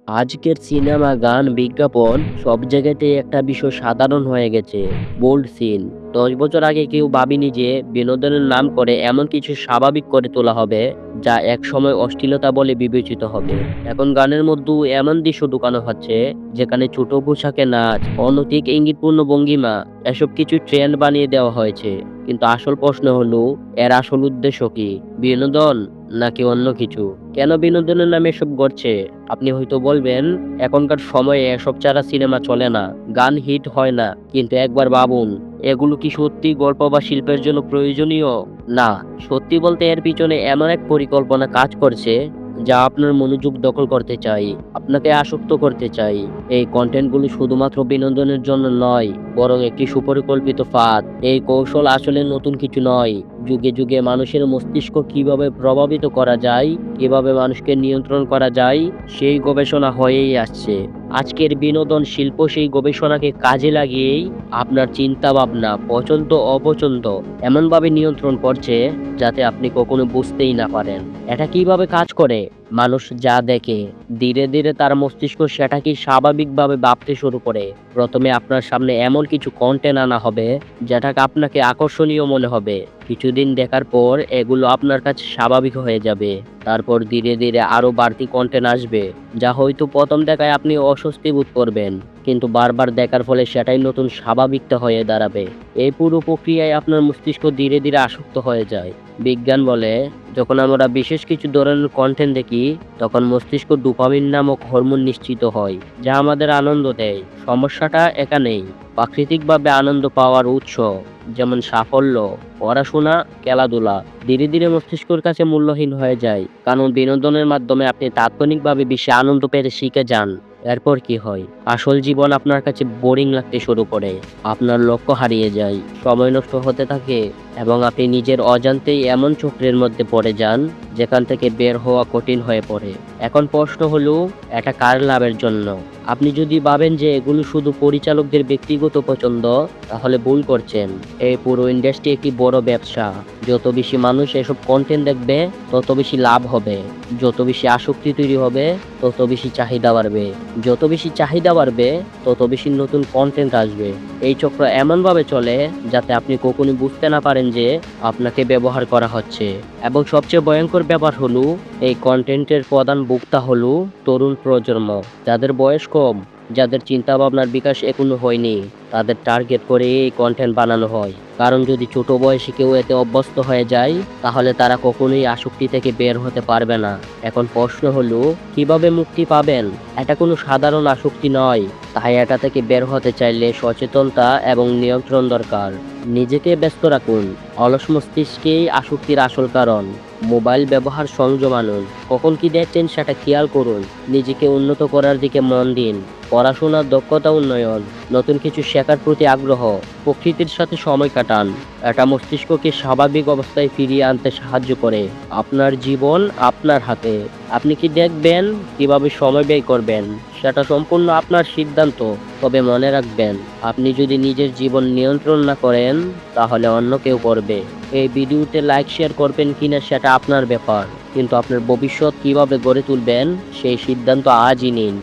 আজকের সিনেমা, গান, বিজ্ঞাপন সব জায়গাতেই একটা বিষয় সাধারণ হয়ে গেছে। Bold scene. ১০ বছর আগে কেউ ভাবেনি যে বিনোদনের নাম করে এমন কিছু স্বাভাবিক করে তোলা হবে যা একসময় অশ্লীলতা বলে বিবেচিত হবে। এখন গানের মধ্যেও এমন দৃশ্য ঢুকানো হচ্ছে যেখানে ছোট পোশাকে নাচ, অনৈতিক ইঙ্গিতপূর্ণ ভঙ্গিমা এসব কিছু ট্রেন্ড বানিয়ে দেওয়া হয়েছে। কিন্তু আসল প্রশ্ন হলো, এর আসল উদ্দেশ্য কি? বিনোদন নাকি অন্য কিছু? কেন বিনোদনের নামে এসব ঘটছে? আপনি হয়তো বলবেন, এখনকার সময়ে এসব ছাড়া সিনেমা চলে না, গান হিট হয় না। কিন্তু একবার ভাবুন, এগুলো কি সত্যি গল্প বা শিল্পের জন্য প্রয়োজনীয়? না। সত্যি বলতে এর পিছনে এমন এক পরিকল্পনা কাজ করছে যা আপনার মনোযোগ দখল করতে চাই, আপনাকে আসক্ত করতে চাই। এই কন্টেন্টগুলো শুধুমাত্র বিনোদনের জন্য নয়, বরং একটি সুপরিকল্পিত ফাঁদ। এই কৌশল আসলে নতুন কিছু নয়। যুগে যুগে মানুষের মস্তিষ্ক কিভাবে প্রভাবিত করা যায়, কিভাবে মানুষকে নিয়ন্ত্রণ করা যায়, সেই গবেষণা হয়েই আসছে। আজকের বিনোদন শিল্প সেই গবেষণাকে কাজে লাগিয়েই আপনার চিন্তা ভাবনা, পছন্দ অপছন্দ এমনভাবে নিয়ন্ত্রণ করছে যাতে আপনি কখনো বুঝতেই না পারেন এটা কিভাবে কাজ করে। মানুষ যা দেখে, ধীরে ধীরে তার মস্তিষ্ক সেটাকে স্বাভাবিকভাবে ভাবতে শুরু করে। প্রথমে আপনার সামনে এমন কিছু কন্টেন্ট আনা হবে যেটাকে আপনাকে আকর্ষণীয় মনে হবে। কিছুদিন দেখার পর এগুলো আপনার কাছে স্বাভাবিক হয়ে যাবে। তারপর ধীরে ধীরে আরো বাড়তি কন্টেন্ট আসবে যা হয়তো প্রথম দেখায় আপনি অস্বস্তি বোধ করবেন, কিন্তু বারবার দেখার ফলে সেটাই নতুন স্বাভাবিকতা হয়ে দাঁড়াবে। এই পুরো প্রক্রিয়ায় আপনার মস্তিষ্ক ধীরে ধীরে আসক্ত হয়ে যায়। বিজ্ঞান বলে, যখন আমরা বিশেষ কিছু ধরনের কন্টেন্ট দেখি তখন মস্তিষ্ক ডোপামিন নামক হরমোন নিশ্চিত হয়, যা আমাদের আনন্দ দেয়। সমস্যাটা এখানেই। প্রাকৃতিকভাবে আনন্দ পাওয়ার উৎস, যেমন সাফল্য, পড়াশোনা, খেলাধুলা, ধীরে ধীরে মস্তিষ্কের কাছে মূল্যহীন হয়ে যায়। কারণ বিনোদনের মাধ্যমে আপনি তাৎক্ষণিকভাবে বেশি আনন্দ পেতে শিখে যান। এরপর কি হয়? আসল জীবন আপনার কাছে বোরিং লাগতে শুরু করে। আপনার লক্ষ্য হারিয়ে যায়, সময় নষ্ট হতে থাকে এবং আপনি নিজের অজান্তেই এমন চক্রের মধ্যে পড়ে যান যেখান থেকে বের হওয়া কঠিন হয়ে পড়ে। এখন প্রশ্ন হলো, এটা কার লাভের জন্য? আপনি যদি ভাবেন যে এগুলো শুধু পরিচালকদের ব্যক্তিগত পছন্দ, তাহলে ভুল করছেন। এই পুরো ইন্ডাস্ট্রি একটি বড় ব্যবসা। যত বেশি মানুষ এসব কন্টেন্ট দেখবে তত বেশি লাভ হবে। যত বেশি আসক্তি তৈরি হবে তত বেশি চাহিদা বাড়বে। যত বেশি চাহিদা বাড়বে তত বেশি নতুন কন্টেন্ট আসবে। এই চক্র এমনভাবে চলে যাতে আপনি কখনো বুঝতে না পারেন যে আপনাকে ব্যবহার করা হচ্ছে। এবং সবচেয়ে ভয়ঙ্কর ব্যাপার হলো, এই কন্টেন্টের প্রধান ভোক্তা হলো তরুণ প্রজন্ম, যাদের বয়স কম, যাদের চিন্তা ভাবনার বিকাশ এখনো হয়নি। তাদের টার্গেট করে এই কন্টেন্ট বানানো হয়। কারণ যদি ছোট বয়সে কেউ এতে অভ্যস্ত হয়ে যায় তাহলে তারা কখনোই আসক্তি থেকে বের হতে পারবে না। এখন প্রশ্ন হলো, কিভাবে মুক্তি পাবেন? এটা কোনো সাধারণ আসক্তি নয়, তাই এটা থেকে বের হতে চাইলে সচেতনতা এবং নিয়ন্ত্রণ দরকার। নিজেকে ব্যস্ত রাখুন। অলস মস্তিষ্কেই আসক্তির আসল কারণ। মোবাইল ব্যবহার সংযম আনুন। কখন কি দেখছেন সেটা খেয়াল করুন। নিজেকে উন্নত করার দিকে মন দিন। পড়াশোনার দক্ষতা উন্নয়ন, নতুন কিছু শেখার প্রতি আগ্রহ, প্রকৃতির সাথে সময় কাটান। এটা মস্তিষ্ককে স্বাভাবিক অবস্থায় ফিরিয়ে আনতে সাহায্য করে। আপনার জীবন আপনার হাতে। আপনি কি দেখবেন, কিভাবে সময় ব্যয় করবেন, সেটা সম্পূর্ণ আপনার সিদ্ধান্ত। তবে মনে রাখবেন, আপনি যদি নিজের জীবন নিয়ন্ত্রণ না করেন তাহলে অন্য কেউ করবে। এই ভিডিওতে লাইক শেয়ার করবেন কিনা সেটা আপনার ব্যাপার, কিন্তু আপনার ভবিষ্যৎ কিভাবে গড়ে তুলবেন সেই সিদ্ধান্ত আজই নিন।